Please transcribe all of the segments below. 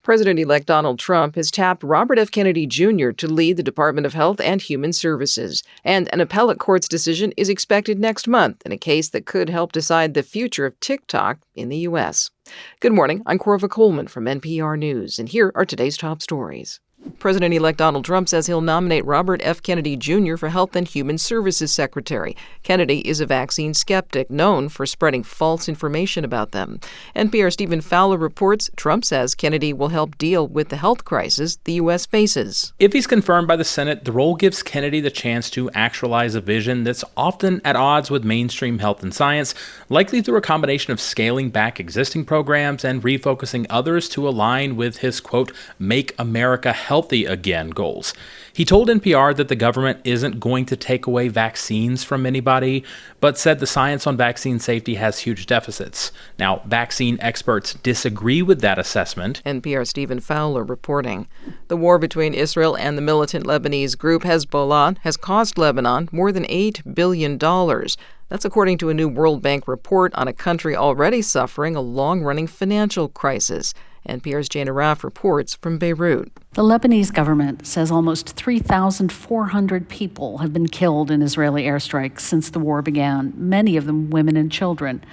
President-elect Donald Trump has tapped Robert F. Kennedy Jr. to lead the Department of Health and Human Services, and an appellate court's decision is expected next month in a case that could help decide the future of TikTok in the U.S. Good morning, I'm Corva Coleman from NPR News, and here are today's top stories. President-elect Donald Trump says he'll nominate Robert F. Kennedy Jr. for Health and Human Services Secretary. Kennedy is a vaccine skeptic known for spreading false information about them. NPR's Stephen Fowler reports Trump says Kennedy will help deal with the health crisis the U.S. faces. If he's confirmed by the Senate, the role gives Kennedy the chance to actualize a vision that's often at odds with mainstream health and science, likely through a combination of scaling back existing programs and refocusing others to align with his, quote, "Make America Healthy Again" goals. He told NPR that the government isn't going to take away vaccines from anybody, but said the science on vaccine safety has huge deficits. Now, vaccine experts disagree with that assessment. NPR's Stephen Fowler reporting. The war between Israel and the militant Lebanese group Hezbollah has cost Lebanon more than $8 billion. That's according to a new World Bank report on a country already suffering a long-running financial crisis. NPR's Jana Raff reports from Beirut. The Lebanese government says almost 3,400 people have been killed in Israeli airstrikes since the war began, many of them women and children.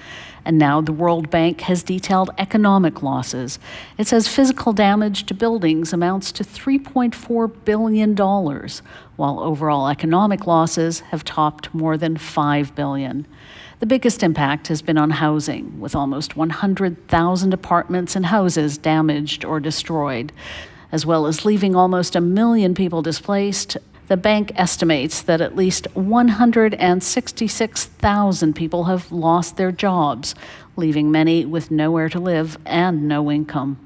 And now the World Bank has detailed economic losses. It says physical damage to buildings amounts to $3.4 billion, while overall economic losses have topped more than $5 billion. The biggest impact has been on housing, with almost 100,000 apartments and houses damaged or destroyed. As well as leaving almost 1 million people displaced, the bank estimates that at least 166,000 people have lost their jobs, leaving many with nowhere to live and no income.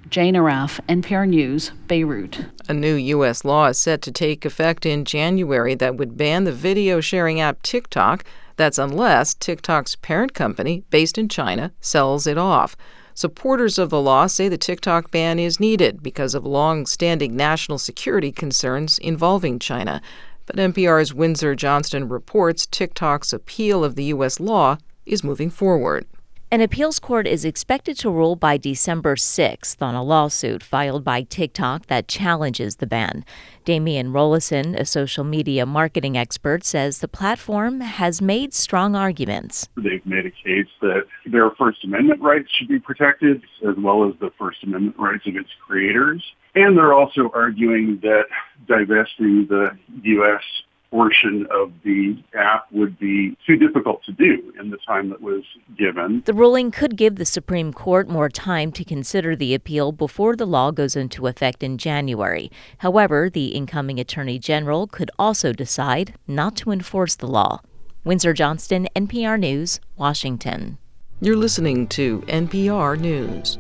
Jana Raff, NPR News, Beirut. A new U.S. law is set to take effect in January that would ban the video sharing app TikTok. That's unless TikTok's parent company, based in China, sells it off. Supporters of the law say the TikTok ban is needed because of long-standing national security concerns involving China. But NPR's Windsor Johnston reports TikTok's appeal of the U.S. law is moving forward. An appeals court is expected to rule by December 6th on a lawsuit filed by TikTok that challenges the ban. Damian Rollison, a social media marketing expert, says the platform has made strong arguments. They've made a case that their First Amendment rights should be protected, as well as the First Amendment rights of its creators. And they're also arguing that divesting the U.S. portion of the app would be too difficult to do in the time that was given. The ruling could give the Supreme Court more time to consider the appeal before the law goes into effect in January. However, the incoming Attorney General could also decide not to enforce the law. Windsor Johnston, NPR News, Washington. You're listening to NPR News.